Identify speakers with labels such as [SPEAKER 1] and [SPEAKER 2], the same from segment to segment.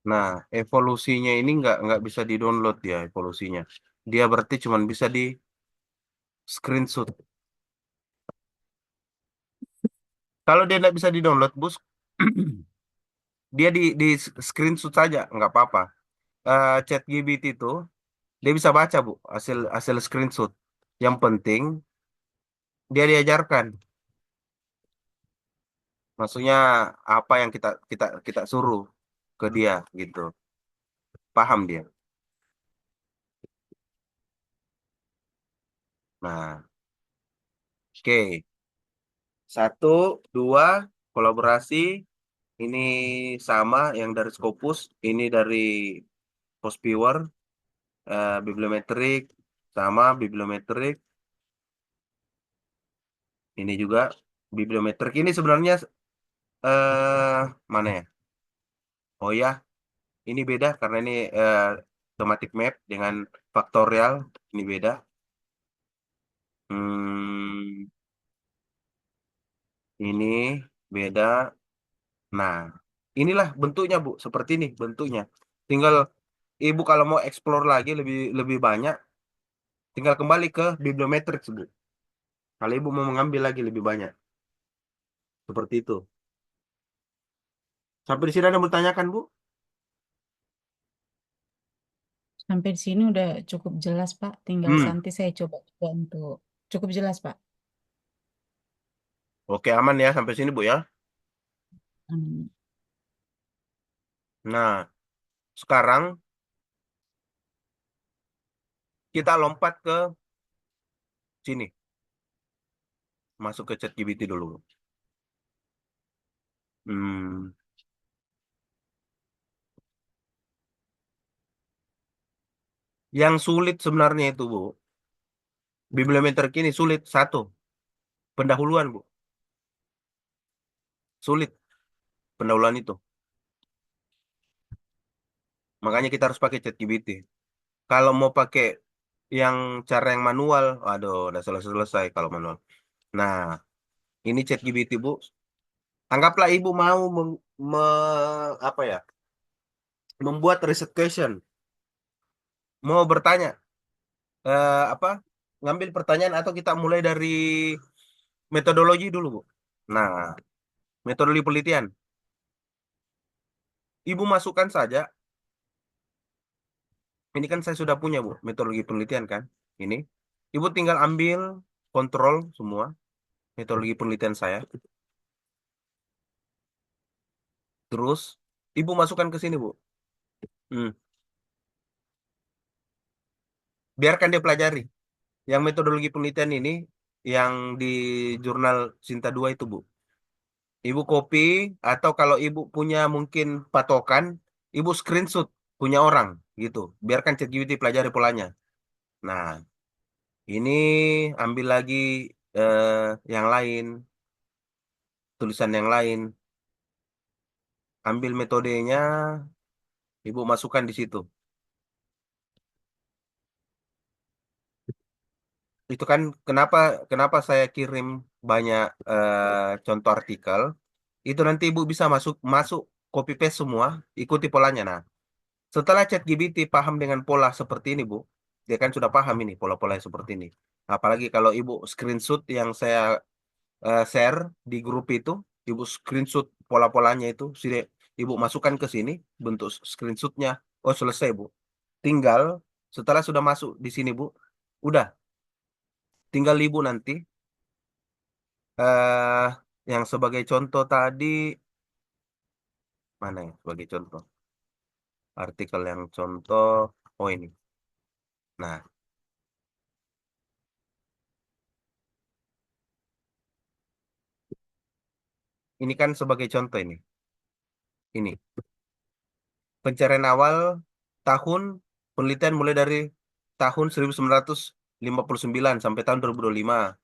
[SPEAKER 1] Nah, evolusinya ini nggak bisa di-download ya evolusinya. Dia berarti cuma bisa di screenshot. Kalau dia nggak bisa di-download, bus, dia di screenshot saja, nggak apa-apa. Chat GPT itu dia bisa baca bu hasil hasil screenshot. Yang penting dia diajarkan, maksudnya apa yang kita kita kita suruh ke dia gitu. Paham dia. Nah, oke. Satu, dua, kolaborasi. Ini sama yang dari Scopus, ini dari Postviewer, bibliometrik, sama bibliometrik. Ini juga bibliometrik. Ini sebenarnya mana ya? Oh ya, ini beda karena ini thematic map dengan faktorial. Ini beda. Hmm, ini beda. Nah, inilah bentuknya Bu, seperti ini bentuknya. Tinggal Ibu kalau mau explore lagi lebih lebih banyak, tinggal kembali ke bibliometrik Bu. Kalau Ibu mau mengambil lagi lebih banyak, seperti itu. Sampai di sini ada yang bertanyakan Bu?
[SPEAKER 2] Sampai di sini udah cukup jelas, Pak. Tinggal
[SPEAKER 1] Hmm,
[SPEAKER 2] nanti saya coba juga untuk cukup jelas, Pak.
[SPEAKER 1] oke aman ya sampai sini Bu ya.
[SPEAKER 2] Hmm.
[SPEAKER 1] Nah, sekarang kita lompat ke sini, masuk ke ChatGPT dulu. Hmm, yang sulit sebenarnya itu Bu, bibliometrik ini sulit satu, pendahuluan Bu, sulit pendahuluan itu. Makanya kita harus pakai ChatGPT. Kalau mau pakai yang cara yang manual, aduh, udah selesai kalau manual. Nah, ini ChatGPT Bu. Anggaplah Ibu mau apa ya, membuat riset question, mau bertanya, apa, ngambil pertanyaan atau kita mulai dari metodologi dulu Bu. Nah, metodologi penelitian, Ibu masukkan saja. Ini kan saya sudah punya Bu, metodologi penelitian kan. Ini, Ibu tinggal ambil kontrol semua metodologi penelitian saya. Terus Ibu masukkan ke sini, Bu. Hmm. Biarkan dia pelajari. Yang metodologi penelitian ini, yang di jurnal Sinta 2 itu, Bu. Ibu copy, atau kalau Ibu punya mungkin patokan, Ibu screenshot punya orang, gitu. Biarkan ChatGPT pelajari polanya. Nah, ini ambil lagi eh, yang lain, tulisan yang lain. Ambil metodenya, Ibu masukkan di situ. Itu kan kenapa kenapa saya kirim banyak contoh artikel. Itu nanti Ibu bisa masuk masuk copy paste semua, ikuti polanya. Nah, setelah ChatGPT paham dengan pola seperti ini, Bu, dia kan sudah paham ini pola-pola yang seperti ini. Apalagi kalau Ibu screenshot yang saya share di grup itu, Ibu screenshot pola-polanya itu, sudah Ibu masukkan ke sini bentuk screenshotnya. Oh, selesai, Bu. Tinggal setelah sudah masuk di sini, Bu, udah tinggal Ibu nanti eh yang sebagai contoh tadi mana ya sebagai contoh artikel yang contoh, oh ini. Nah, ini kan sebagai contoh ini pencarian awal tahun penelitian mulai dari tahun 1959 sampai tahun 2025,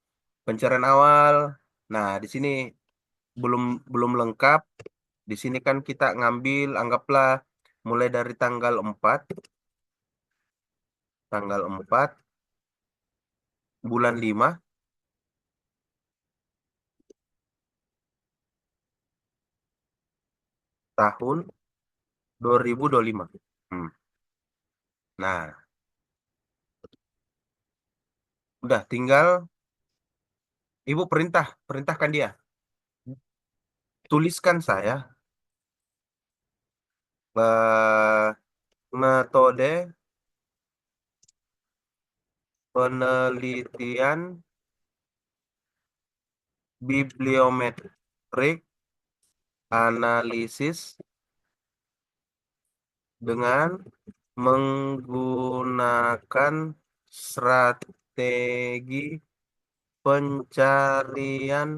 [SPEAKER 1] pencarian awal. Nah, di sini belum belum lengkap. Di sini kan kita ngambil anggaplah mulai dari tanggal 4 bulan 5 tahun 2025. Hmm. Nah, udah tinggal Ibu perintahkan dia. Tuliskan saya eh, metode penelitian bibliometrik analisis dengan menggunakan strategi pencarian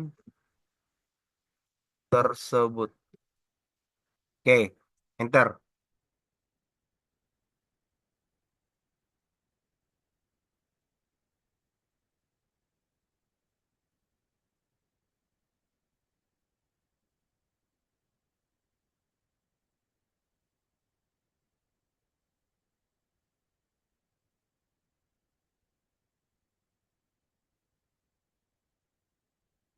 [SPEAKER 1] tersebut. Oke, enter.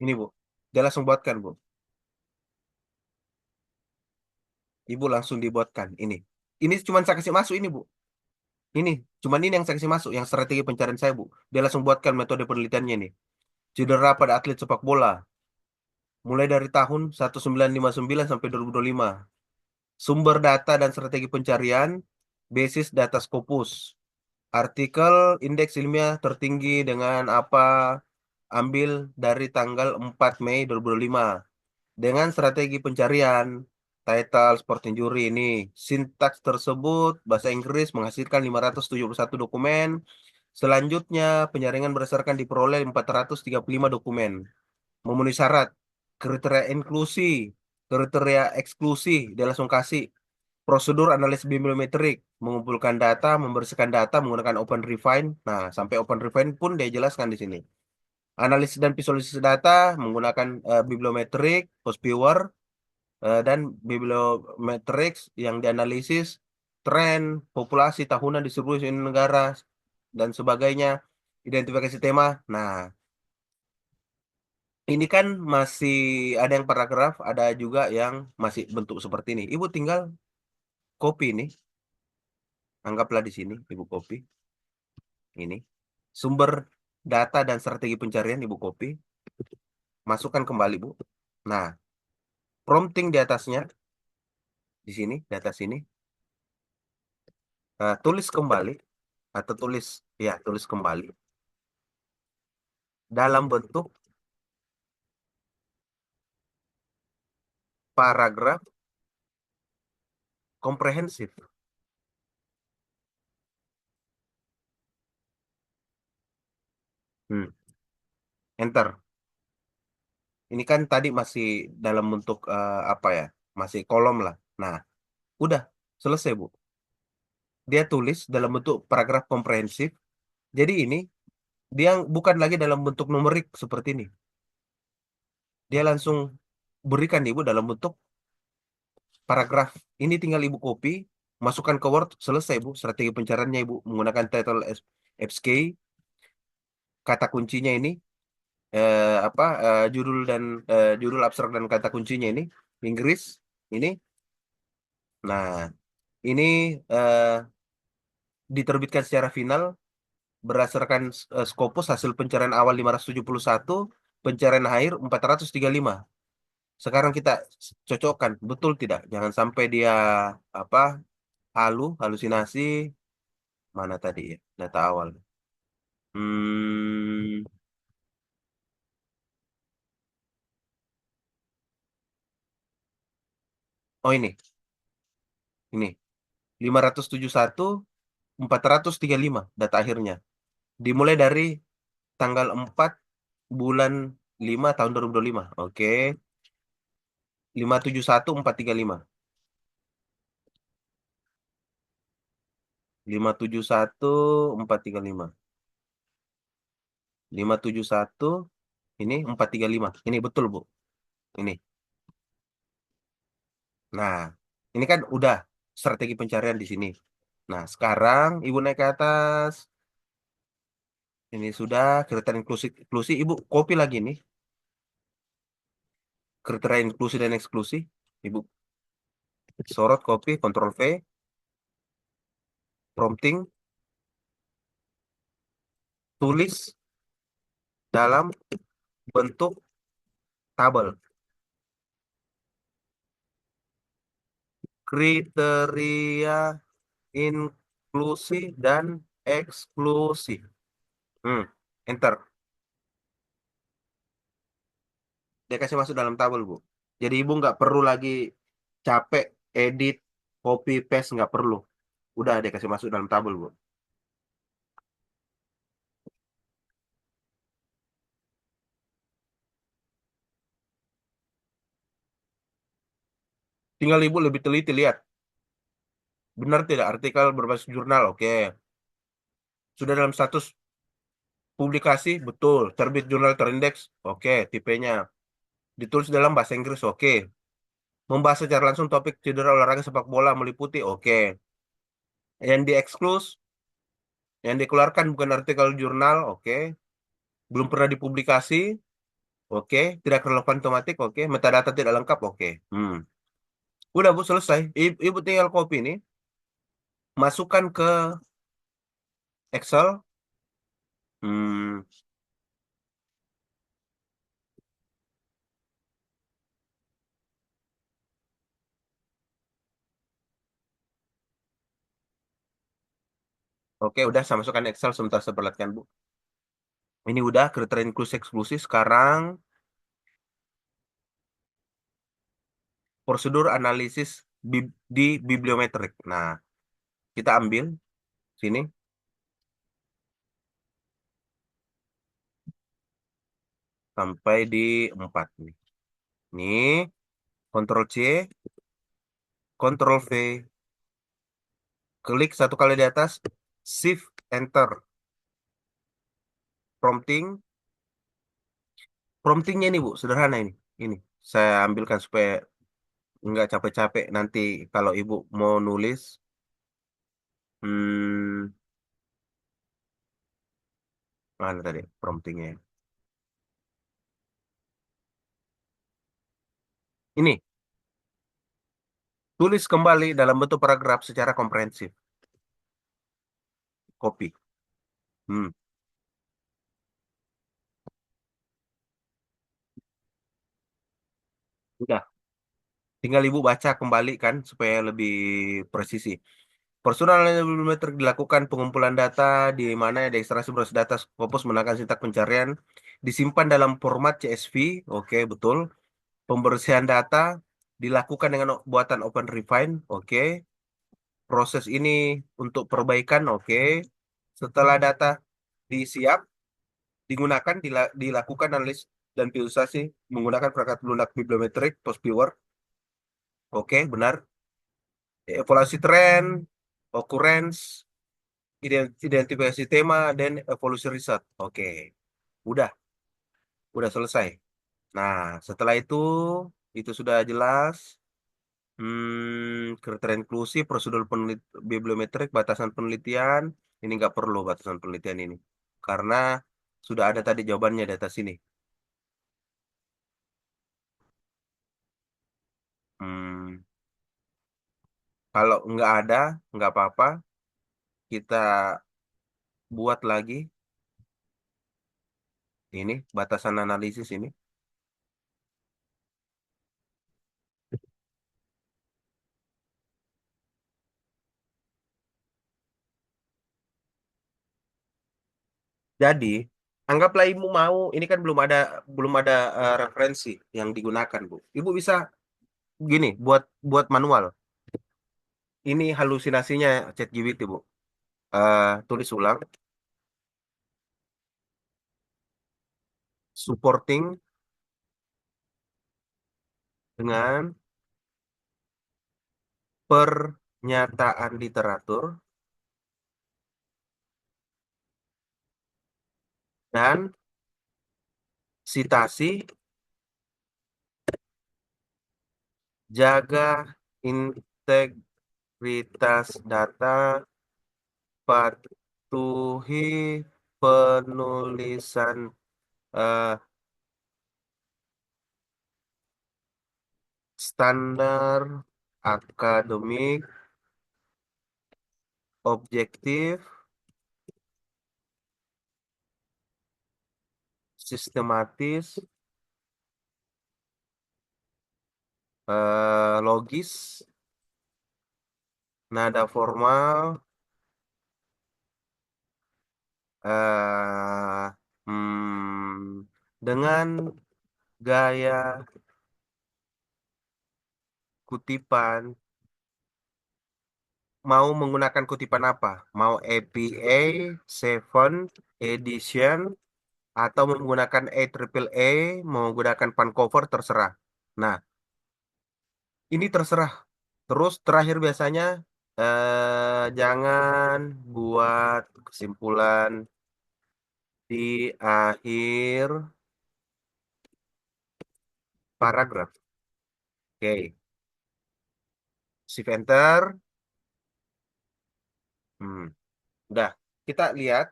[SPEAKER 1] Ini Bu, dia langsung buatkan Bu. Ibu langsung dibuatkan ini. Ini cuma saya kasih masuk ini Bu. Ini, cuman ini yang saya kasih masuk, yang strategi pencarian saya Bu. Dia langsung buatkan metode penelitiannya ini. Cedera pada atlet sepak bola. Mulai dari tahun 1959 sampai 2025. Sumber data dan strategi pencarian, basis data Scopus. Artikel indeks ilmiah tertinggi dengan apa? Ambil dari tanggal 4 Mei 2025. Dengan strategi pencarian, title, sport injury ini. Sintaks tersebut, bahasa Inggris menghasilkan 571 dokumen. Selanjutnya, penyaringan berdasarkan diperoleh 435 dokumen. Memenuhi syarat, kriteria inklusi, kriteria eksklusi, dia langsung kasih. Prosedur analisis bibliometrik, mengumpulkan data, membersihkan data menggunakan Open Refine. Nah, sampai Open Refine pun dia jelaskan di sini. Analisis dan visualisasi data menggunakan bibliometrik, Hospviewer, dan bibliometrics yang dianalisis, tren, populasi tahunan di seluruh negara, dan sebagainya, identifikasi tema. Nah, ini kan masih ada yang paragraf, ada juga yang masih bentuk seperti ini. Ibu tinggal copy nih, anggaplah di sini, Ibu copy ini. Sumber data dan strategi pencarian Ibu copy, masukkan kembali, Bu. Nah, prompting di atasnya, di sini, di atas sini, tulis kembali, atau tulis, ya, tulis kembali, dalam bentuk paragraf komprehensif. Hmm, enter. Ini kan tadi masih dalam bentuk apa ya? Masih kolom lah. Nah, udah selesai, Bu. Dia tulis dalam bentuk paragraf komprehensif. Jadi ini dia bukan lagi dalam bentuk numerik seperti ini. Dia langsung berikan Ibu dalam bentuk paragraf. Ini tinggal Ibu copy, masukkan ke Word, selesai, Bu. Strategi pencariannya Ibu menggunakan title FSK, kata kuncinya ini apa judul dan judul abstrak dan kata kuncinya ini Inggris ini. Nah, ini eh, diterbitkan secara final berdasarkan Scopus hasil pencarian awal 571, pencarian akhir 435. Sekarang kita cocokkan, betul tidak? Jangan sampai dia apa halusinasi. Mana tadi ya data awal? Hmm, oh ini 571 435 data akhirnya. Dimulai dari tanggal 4 bulan 5 tahun 2025. Oke. 571435. 571435. 571 ini 435. Ini betul, Bu. Ini. Nah, ini kan udah strategi pencarian di sini. Nah, sekarang Ibu naik ke atas. Ini sudah kriteria inklusi, inklusi. Ibu copy lagi nih. Kriteria inklusi dan eksklusi. Ibu. Sorot copy, Ctrl V, prompting, tulis dalam bentuk tabel. Kriteria inklusi dan eksklusi. Enter. Dia kasih masuk dalam tabel, Bu. Jadi Ibu nggak perlu lagi capek edit, copy, paste, nggak perlu. Udah dia kasih masuk dalam tabel, Bu. Tinggal Ibu lebih teliti lihat. Benar tidak artikel berbasis jurnal? Oke. Sudah dalam status publikasi? Betul. Terbit jurnal terindeks? Oke. Tipenya. Ditulis dalam bahasa Inggris? Oke. Membahas secara langsung topik cedera olahraga sepak bola meliputi? Oke. Yang dieksklus, yang dikeluarkan bukan artikel jurnal? Oke. Belum pernah dipublikasi? Oke. Tidak relevan tematik? Oke. Metadata tidak lengkap? Oke. Udah, Bu, selesai. Ibu tinggal copy nih. Masukkan ke Excel. Hmm, oke, udah saya masukkan Excel sebentar saya perlihatkan, Bu. Ini udah kriteria inklusi eksklusi. Sekarang prosedur analisis di bibliometrik. Nah, kita ambil sini sampai di 4 nih. Nih, Ctrl C, Ctrl V, klik satu kali di atas, Shift Enter. Prompting, promptingnya ini, Bu, sederhana ini. Ini saya ambilkan supaya nggak capek-capek nanti kalau Ibu mau nulis. Hmm, Mana tadi promptingnya? Ini, tulis kembali dalam bentuk paragraf secara komprehensif. Copy. Hmm, Udah. Tinggal Ibu baca kembali kan supaya lebih presisi. Personal bibliometrik dilakukan pengumpulan data di mana ada ekstraksi proses data Scopus menggunakan sintak pencarian disimpan dalam format CSV. Oke, betul. Pembersihan data dilakukan dengan buatan Open Refine. Oke. Proses ini untuk perbaikan. Oke. Setelah data disiap, digunakan dilakukan analis dan visualisasi menggunakan perangkat lunak bibliometrik post viewer. Oke, benar. Evaluasi tren, occurrence, identifikasi tema, dan evolusi riset. Oke, udah, udah selesai. Nah, setelah itu sudah jelas. Kriteria inklusi, prosedur bibliometrik, batasan penelitian. Ini nggak perlu batasan penelitian ini. Karena sudah ada tadi jawabannya di atas sini. Hmm, Kalau nggak ada, nggak apa-apa. Kita buat lagi ini, batasan analisis ini. Jadi, anggaplah ibu mau, ini kan belum ada referensi yang digunakan, Bu. Ibu bisa gini, buat buat manual. Ini halusinasinya ChatGPT, Bu. Tulis ulang, supporting dengan pernyataan literatur dan sitasi, jaga integritas data, patuhi penulisan eh, standar akademik, objektif, sistematis, logis, nada formal, eh, dengan gaya kutipan, mau menggunakan kutipan apa? Mau APA 7 edition atau menggunakan AAA, mau menggunakan Vancouver terserah. Nah, ini terserah. Terus terakhir biasanya jangan buat kesimpulan di akhir paragraf. Oke, shift enter. Hmm, udah. Kita lihat.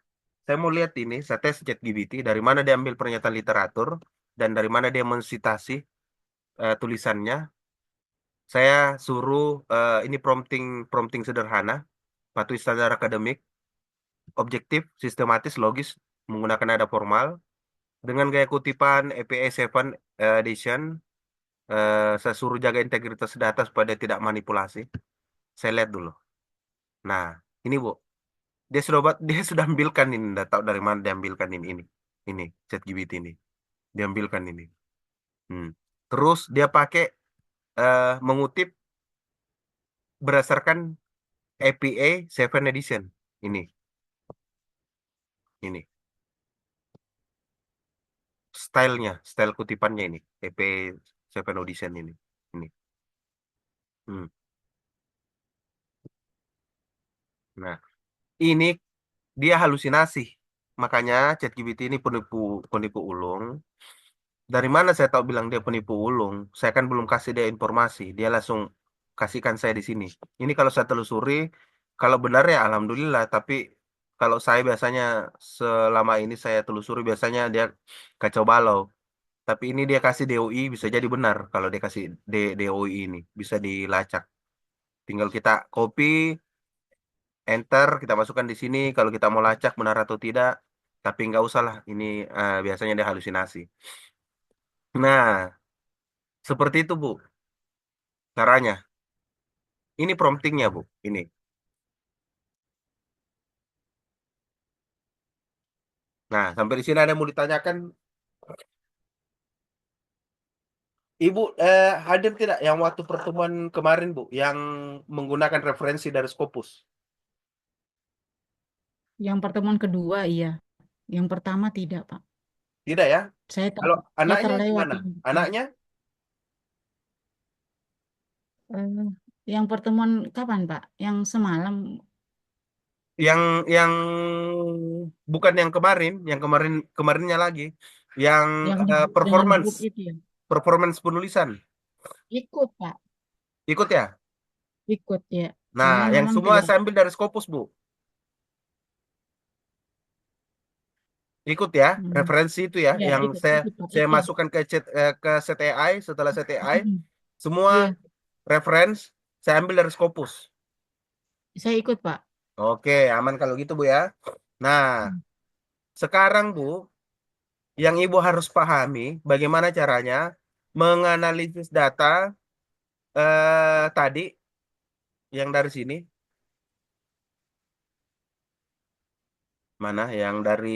[SPEAKER 1] Saya mau lihat ini. Saya tes ChatGPT dari mana dia ambil pernyataan literatur dan dari mana dia mensitasi tulisannya. Saya suruh ini prompting prompting sederhana, patuhi standar akademik, objektif, sistematis, logis, menggunakan nada formal, dengan gaya kutipan EPA 7 edition. Saya suruh jaga integritas data supaya dia tidak manipulasi. Saya lihat dulu. Nah, ini Bu, dia sudah dia sudah ambilkan ini, nggak tahu dari mana dia ambilkan ini ChatGPT ini, diambilkan ini. Hmm. Terus dia pakai mengutip berdasarkan APA 7 edition. Ini, ini stylenya, style kutipannya ini, APA 7 edition ini. Hmm. Nah, ini dia halusinasi. Makanya ChatGPT ini penipu penipu ulung. Dari mana saya tahu bilang dia penipu ulung? Saya kan belum kasih dia informasi. Dia langsung kasihkan saya di sini. Ini kalau saya telusuri, kalau benar ya alhamdulillah. Tapi kalau saya biasanya selama ini saya telusuri biasanya dia kacau balau. Tapi ini dia kasih DOI bisa jadi benar kalau dia kasih DOI ini bisa dilacak. Tinggal kita copy, enter, kita masukkan di sini. Kalau kita mau lacak benar atau tidak. Tapi nggak usah lah. Ini biasanya dia halusinasi. Nah, seperti itu Bu caranya. Ini promptingnya, Bu. Ini. Nah, sampai di sini ada yang mau ditanyakan. Ibu hadir tidak yang waktu pertemuan kemarin, Bu, yang menggunakan referensi dari Scopus?
[SPEAKER 2] Yang pertemuan kedua, iya. Yang pertama tidak, Pak.
[SPEAKER 1] Tidak ya? Kalau
[SPEAKER 2] Saya
[SPEAKER 1] anaknya
[SPEAKER 2] terlewat
[SPEAKER 1] gimana?
[SPEAKER 2] yang pertama.
[SPEAKER 1] Anaknya
[SPEAKER 2] Eh, yang pertemuan kapan, Pak? Yang semalam,
[SPEAKER 1] yang yang bukan yang kemarin kemarinnya lagi, yang
[SPEAKER 2] yang dengan
[SPEAKER 1] performance
[SPEAKER 2] grup itu ya?
[SPEAKER 1] performance penulisan.
[SPEAKER 2] Ikut, Pak.
[SPEAKER 1] Ikut ya?
[SPEAKER 2] Ikut ya.
[SPEAKER 1] Nah,
[SPEAKER 2] Cuman
[SPEAKER 1] yang
[SPEAKER 2] memang
[SPEAKER 1] semua
[SPEAKER 2] tidak.
[SPEAKER 1] saya ambil dari Scopus, Bu. Ikut ya,
[SPEAKER 2] Hmm,
[SPEAKER 1] referensi itu ya,
[SPEAKER 2] ya,
[SPEAKER 1] yang
[SPEAKER 2] ikut,
[SPEAKER 1] saya
[SPEAKER 2] ikut, Pak.
[SPEAKER 1] saya
[SPEAKER 2] Ikut.
[SPEAKER 1] masukkan ke CTI, setelah CTI,
[SPEAKER 2] Hmm,
[SPEAKER 1] semua
[SPEAKER 2] iya,
[SPEAKER 1] reference saya ambil dari Scopus.
[SPEAKER 2] saya ikut, Pak.
[SPEAKER 1] Oke, aman kalau gitu Bu ya. Nah, sekarang Bu, yang Ibu harus pahami bagaimana caranya menganalisis data tadi yang dari sini, mana yang dari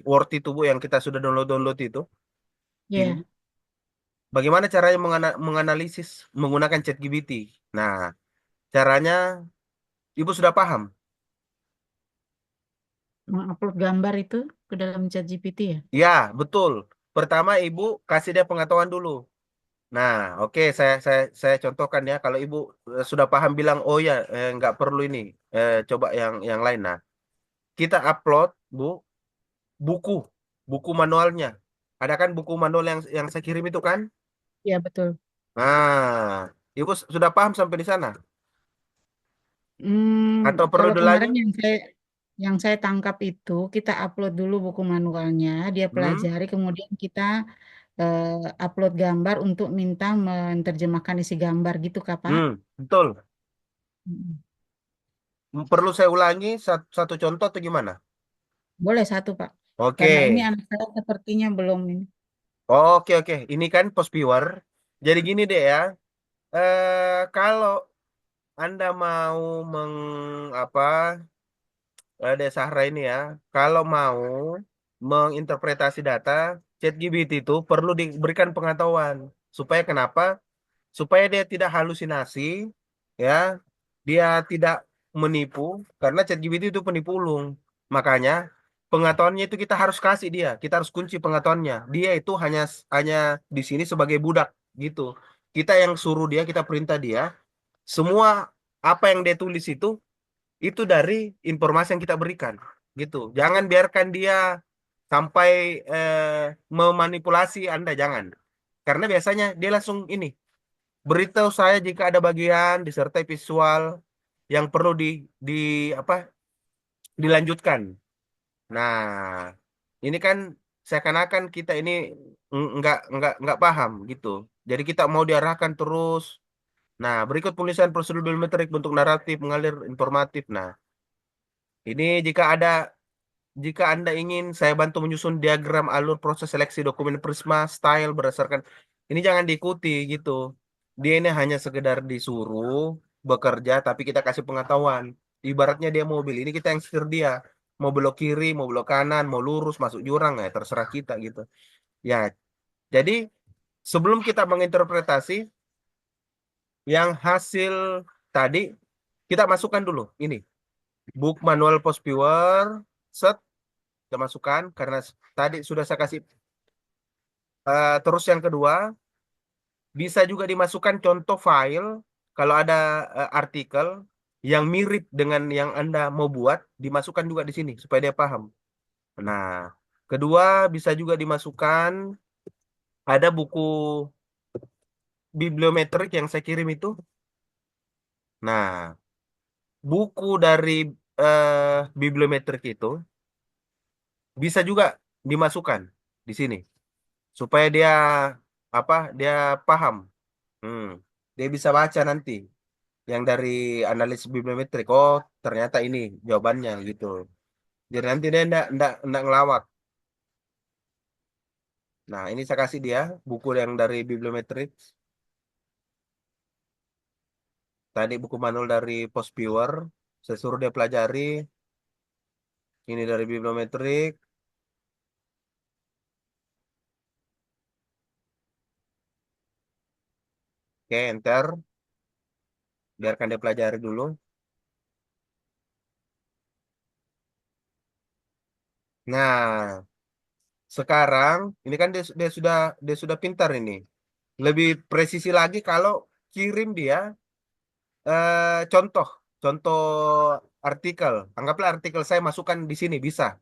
[SPEAKER 1] Word itu Bu, yang kita sudah download itu. Ini
[SPEAKER 2] Ya,
[SPEAKER 1] bagaimana caranya menganalisis menggunakan ChatGPT. Nah, caranya Ibu sudah paham?
[SPEAKER 2] mengupload gambar itu ke dalam ChatGPT ya?
[SPEAKER 1] Ya, betul. Pertama Ibu kasih dia pengetahuan dulu. Nah, oke, saya contohkan ya. Kalau Ibu sudah paham bilang, oh ya, nggak perlu ini, coba yang lain. Nah, kita upload Bu buku buku manualnya. Ada kan buku manual yang saya kirim itu kan?
[SPEAKER 2] Ya, betul.
[SPEAKER 1] Nah, Ibu sudah paham sampai di sana? Atau perlu
[SPEAKER 2] Kalau
[SPEAKER 1] diulangi?
[SPEAKER 2] kemarin yang saya tangkap itu kita upload dulu buku manualnya, dia
[SPEAKER 1] Hmm?
[SPEAKER 2] pelajari, kemudian kita upload gambar untuk minta menerjemahkan isi gambar gitu Kak Pak?
[SPEAKER 1] Betul.
[SPEAKER 2] Mm.
[SPEAKER 1] Perlu saya ulangi satu contoh atau gimana?
[SPEAKER 2] Boleh satu Pak.
[SPEAKER 1] Oke.
[SPEAKER 2] Karena ini anak saya sepertinya belum ini.
[SPEAKER 1] Oke, oke. Ini kan post viewer. Jadi gini deh ya. Kalau Anda mau apa Dek Sahra ini ya, kalau mau menginterpretasi data, ChatGPT itu perlu diberikan pengetahuan. Supaya kenapa? Supaya dia tidak halusinasi, ya, dia tidak menipu, karena ChatGPT itu penipu ulung. Makanya pengetahuannya itu kita harus kasih dia, kita harus kunci pengetahuannya. Dia itu hanya hanya di sini sebagai budak gitu. Kita yang suruh dia, kita perintah dia, semua apa yang dia tulis itu dari informasi yang kita berikan gitu. Jangan biarkan dia sampai memanipulasi Anda, jangan. Karena biasanya dia langsung ini beritahu saya jika ada bagian disertai visual yang perlu di apa dilanjutkan. Nah, ini kan seakan-akan kita ini nggak paham gitu. Jadi kita mau diarahkan terus. Nah, berikut penulisan prosedur bibliometrik bentuk naratif mengalir informatif. Nah, ini jika Anda ingin saya bantu menyusun diagram alur proses seleksi dokumen Prisma style berdasarkan ini jangan diikuti gitu. Dia ini hanya sekedar disuruh bekerja tapi kita kasih pengetahuan. Ibaratnya dia mobil, ini kita yang setir dia. Mau belok kiri, mau belok kanan, mau lurus, masuk jurang ya terserah kita gitu. Ya, jadi sebelum kita menginterpretasi yang hasil tadi kita masukkan dulu ini book manual post viewer set kita masukkan karena tadi sudah saya kasih. Terus yang kedua, bisa juga dimasukkan contoh file kalau ada artikel yang mirip dengan yang Anda mau buat, dimasukkan juga di sini supaya dia paham. Nah, kedua bisa juga dimasukkan ada buku bibliometrik yang saya kirim itu. Nah, buku dari bibliometrik itu bisa juga dimasukkan di sini supaya dia dia paham. Hmm. Dia bisa baca nanti yang dari analis bibliometrik. Oh, ternyata ini jawabannya gitu. Jadi nanti dia enggak ngelawak. Nah, ini saya kasih dia buku yang dari bibliometrik. Tadi buku manual dari Post Viewer. Saya suruh dia pelajari. Ini dari bibliometrik. Oke, enter. Biarkan dia pelajari dulu. Nah, sekarang ini kan dia sudah pintar ini. Lebih presisi lagi kalau kirim dia contoh, contoh artikel. Anggaplah artikel saya masukkan di sini bisa.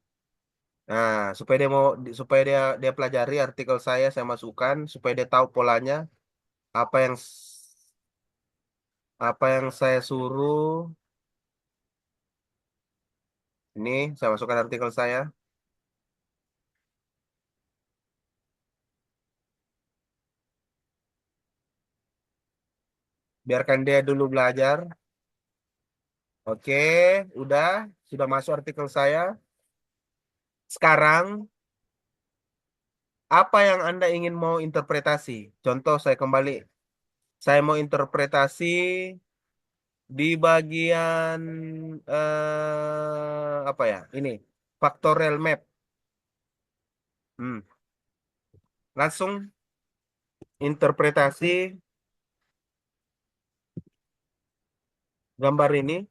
[SPEAKER 1] Nah, supaya dia pelajari artikel saya masukkan supaya dia tahu polanya apa yang apa yang saya suruh. Ini saya masukkan artikel saya. Biarkan dia dulu belajar. Oke, udah sudah masuk artikel saya. Sekarang apa yang Anda ingin mau interpretasi? Contoh saya kembali, saya mau interpretasi di bagian apa ya? Ini factorial map. Hmm. Langsung interpretasi gambar ini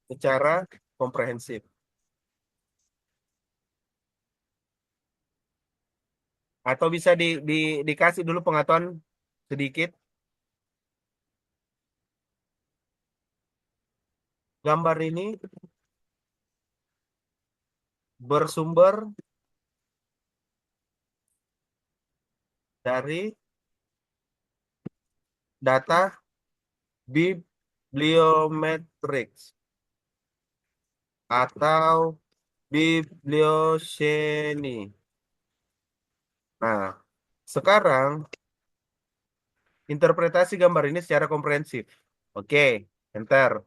[SPEAKER 1] secara komprehensif. Atau bisa dikasih dulu pengetahuan sedikit. Gambar ini bersumber dari data bibliometrics atau biblioceny. Nah, sekarang interpretasi gambar ini secara komprehensif. Oke, enter.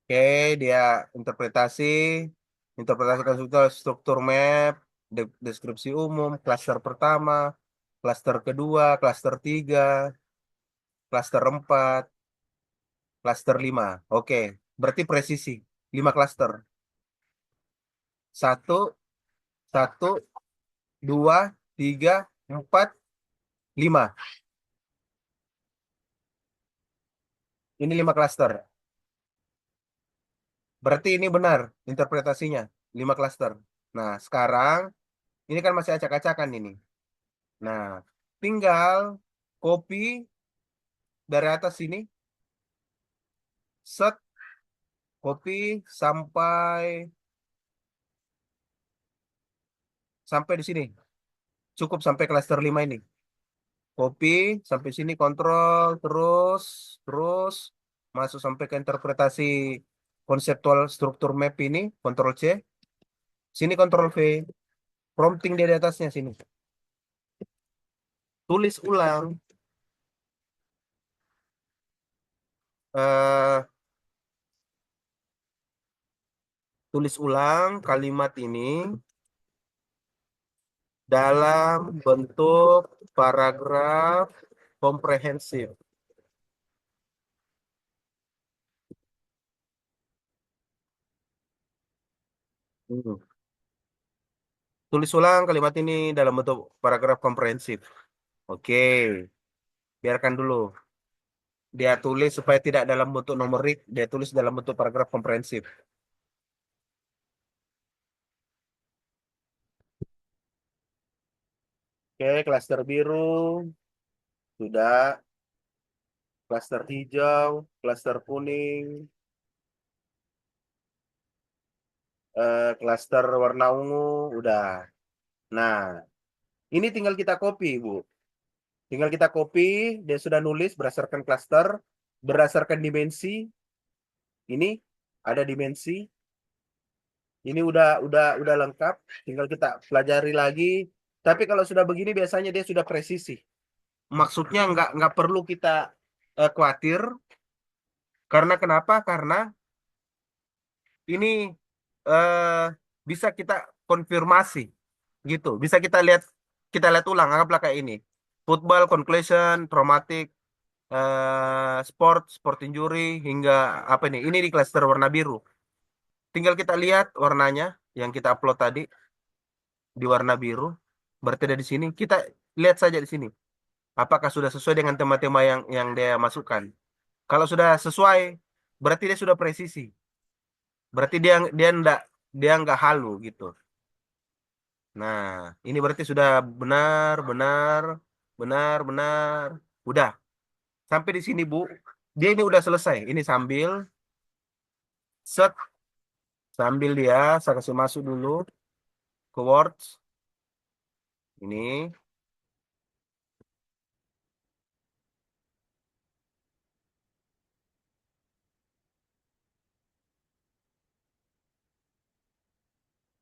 [SPEAKER 1] Oke, dia interpretasi, interpretasi konseptual struktur map, deskripsi umum, klaster pertama, klaster kedua, klaster tiga, klaster empat, klaster lima. Oke, berarti presisi. Lima klaster. Satu, satu, dua, tiga, empat, lima. Ini lima klaster. Berarti ini benar interpretasinya. Lima klaster. Nah, sekarang ini kan masih acak-acakan ini. Nah, tinggal copy dari atas sini, set, copy sampai sampai di sini. Cukup sampai klaster 5 ini. Copy sampai sini, kontrol, terus, terus masuk sampai ke interpretasi konseptual struktur map ini, kontrol C. Sini kontrol V, prompting dia di atasnya sini. Tulis ulang, eh tulis ulang kalimat ini dalam bentuk paragraf komprehensif. Hmm. Tulis ulang kalimat ini dalam bentuk paragraf komprehensif. Oke, biarkan dulu. Dia tulis supaya tidak dalam bentuk numerik, dia tulis dalam bentuk paragraf komprehensif. Oke, klaster biru sudah, klaster hijau, klaster kuning, klaster warna ungu udah. Nah, ini tinggal kita copy, Bu. Tinggal kita copy, dia sudah nulis berdasarkan klaster, berdasarkan dimensi. Ini ada dimensi. Ini udah lengkap, tinggal kita pelajari lagi. Tapi kalau sudah begini biasanya dia sudah presisi. Maksudnya nggak perlu kita khawatir. Karena kenapa? Karena ini eh, bisa kita konfirmasi gitu. Bisa kita lihat ulang. Anggaplah kayak ini. Football, conclusion, traumatic, sport injury, hingga apa nih? Ini di klaster warna biru. Tinggal kita lihat warnanya yang kita upload tadi di warna biru. Berarti ada di sini. Kita lihat saja di sini. Apakah sudah sesuai dengan tema-tema yang dia masukkan? Kalau sudah sesuai, berarti dia sudah presisi. Berarti dia nggak halu gitu. Nah, ini berarti sudah benar, benar, benar, benar. Udah. Sampai di sini, Bu. Dia ini udah selesai. Ini set, sambil dia, saya kasih masuk dulu ke Words. Ini.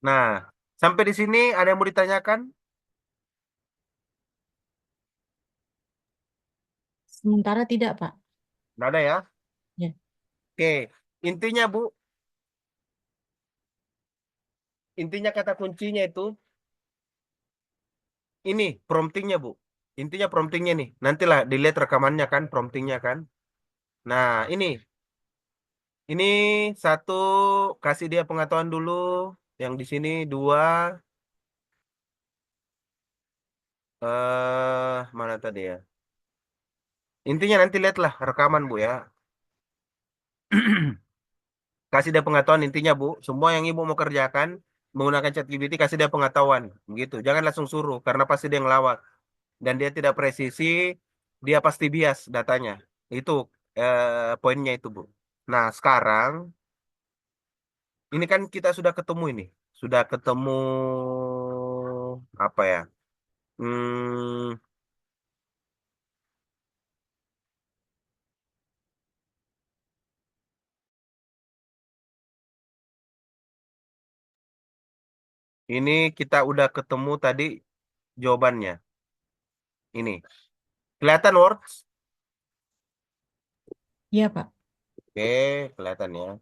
[SPEAKER 1] Nah, sampai di sini ada yang mau ditanyakan?
[SPEAKER 2] Sementara tidak, Pak.
[SPEAKER 1] Nggak ada ya?
[SPEAKER 2] Ya.
[SPEAKER 1] Oke. Intinya, Bu, intinya kata kuncinya itu ini promptingnya, Bu. Intinya promptingnya nih. Nantilah dilihat rekamannya kan, promptingnya kan. Nah, ini satu, kasih dia pengetahuan dulu. Yang di sini dua, mana tadi ya? Intinya nanti lihatlah rekaman, Bu ya. Kasih dia pengetahuan intinya, Bu. Semua yang Ibu mau kerjakan menggunakan ChatGPT, kasih dia pengetahuan. Gitu. Jangan langsung suruh karena pasti dia ngelawak dan dia tidak presisi, dia pasti bias datanya. Itu poinnya itu, Bu. Nah, sekarang ini kan kita sudah ketemu ini. Sudah ketemu apa ya? Hmm, Ini kita udah ketemu tadi jawabannya. Ini. Kelihatan words?
[SPEAKER 2] Iya, Pak.
[SPEAKER 1] Oke, kelihatan ya.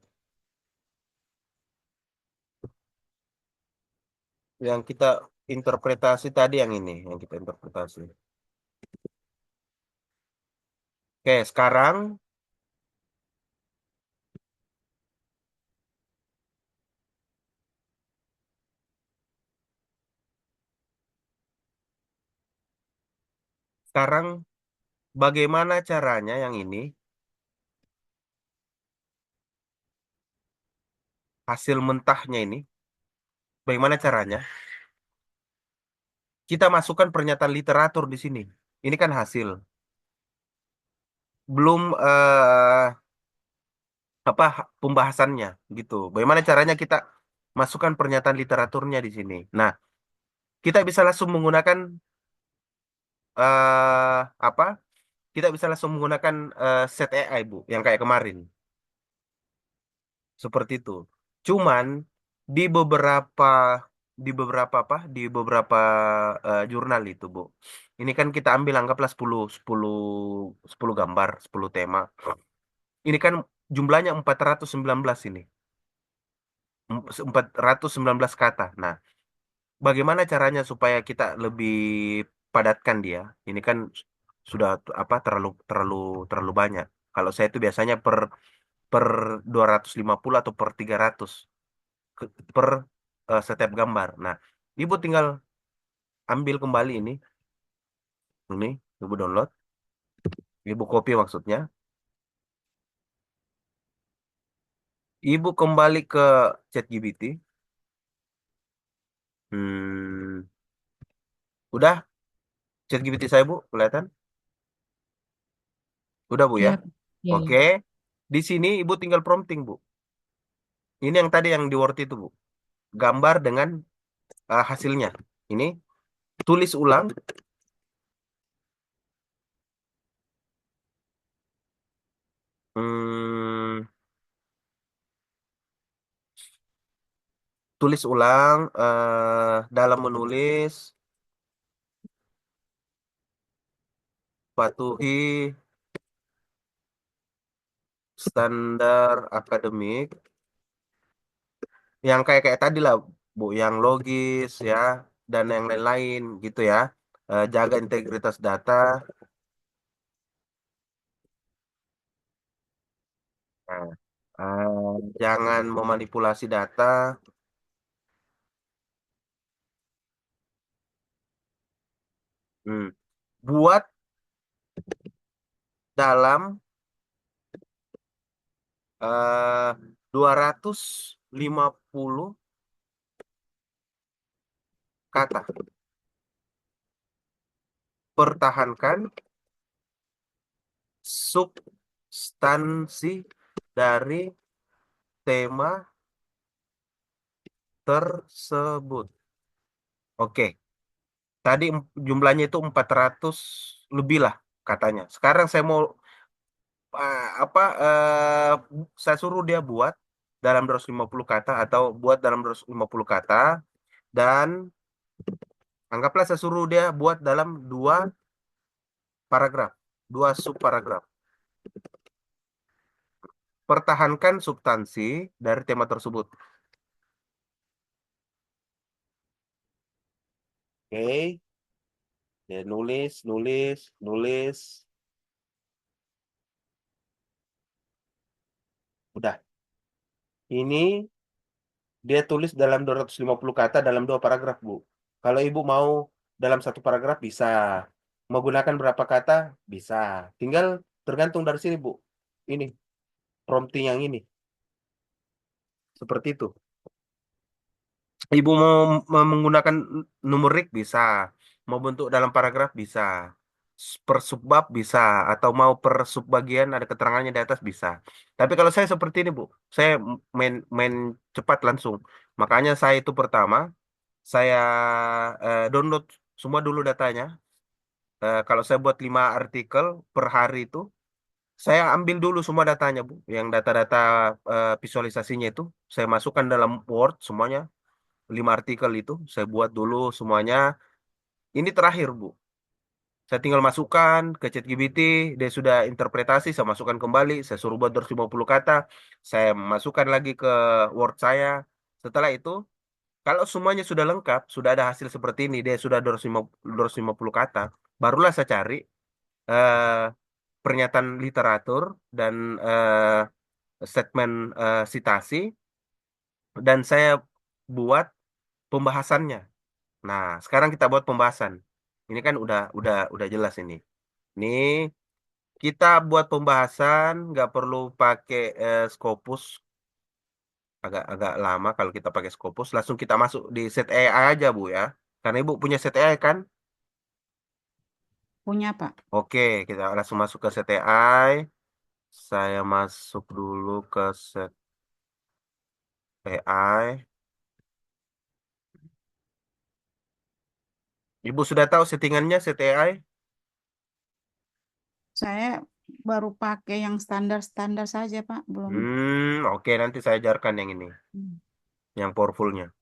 [SPEAKER 1] Yang kita interpretasi tadi yang ini, yang kita interpretasi. Oke, sekarang bagaimana caranya yang ini, hasil mentahnya ini, bagaimana caranya? Kita masukkan pernyataan literatur di sini. Ini kan hasil. Belum apa pembahasannya gitu. Bagaimana caranya kita masukkan pernyataan literaturnya di sini. Nah, kita bisa langsung menggunakan apa? Kita bisa langsung menggunakan set AI, Bu, yang kayak kemarin. Seperti itu. Cuman di beberapa di beberapa jurnal itu, Bu. Ini kan kita ambil anggaplah 10 gambar, 10 tema. Ini kan jumlahnya 419 ini. 419 kata. Nah, bagaimana caranya supaya kita lebih padatkan dia? Ini kan sudah apa terlalu banyak. Kalau saya itu biasanya per 250 atau per 300 per setiap gambar. Nah, Ibu tinggal ambil kembali ini, Ibu download, Ibu copy maksudnya. Ibu kembali ke ChatGPT. Hmm, udah ChatGPT saya, Bu, kelihatan? Udah, Bu, ya.
[SPEAKER 2] Iya, Pak. Iya, iya.
[SPEAKER 1] Oke. Di sini Ibu tinggal prompting, Bu. Ini yang tadi yang di Word itu, Bu. Gambar dengan hasilnya. Ini tulis ulang, hmm, tulis ulang dalam menulis, patuhi standar akademik yang kayak kayak tadi lah, Bu, yang logis ya dan yang lain-lain gitu ya. Jaga integritas data. Nah, jangan memanipulasi data. Hmm. Buat dalam 250 kata. Pertahankan substansi dari tema tersebut. Oke, tadi jumlahnya itu 400 lebih lah katanya. Sekarang saya mau saya suruh dia buat dalam 250 kata atau buat dalam 250 kata dan anggaplah saya suruh dia buat dalam dua paragraf, dua subparagraf. Pertahankan substansi dari tema tersebut. Oke, dia nulis, nulis, nulis. Udah. Ini dia tulis dalam 250 kata dalam dua paragraf, Bu. Kalau Ibu mau dalam satu paragraf bisa. Mau gunakan berapa kata? Bisa. Tinggal tergantung dari sini, Bu. Ini, prompting yang ini. Seperti itu. Ibu mau menggunakan numerik bisa. Mau bentuk dalam paragraf bisa. Per subbab bisa. Atau mau per subbagian ada keterangannya di atas bisa. Tapi kalau saya seperti ini, Bu. Saya main main cepat langsung. Makanya saya itu pertama saya download semua dulu datanya. Kalau saya buat 5 artikel per hari itu, saya ambil dulu semua datanya, Bu. Yang data-data visualisasinya itu, saya masukkan dalam Word semuanya. 5 artikel itu saya buat dulu semuanya. Ini terakhir, Bu. Saya tinggal masukkan ke ChatGPT, dia sudah interpretasi, saya masukkan kembali, saya suruh buat 250 kata, saya masukkan lagi ke Word saya. Setelah itu, kalau semuanya sudah lengkap, sudah ada hasil seperti ini, dia sudah 250 kata, barulah saya cari eh, pernyataan literatur dan statement sitasi, dan saya buat pembahasannya. Nah, sekarang kita buat pembahasan. Ini kan udah jelas ini. Ini kita buat pembahasan, nggak perlu pakai Scopus, agak lama kalau kita pakai Scopus. Langsung kita masuk di set AI aja, Bu ya. Karena Ibu punya set AI kan?
[SPEAKER 2] Punya, Pak.
[SPEAKER 1] Oke, kita langsung masuk ke set AI. Saya masuk dulu ke set AI. Ibu sudah tahu settingannya set AI?
[SPEAKER 2] Saya baru pakai yang standar-standar saja, Pak. Belum.
[SPEAKER 1] Oke, nanti saya ajarkan yang ini,
[SPEAKER 2] Hmm.
[SPEAKER 1] yang powerfulnya.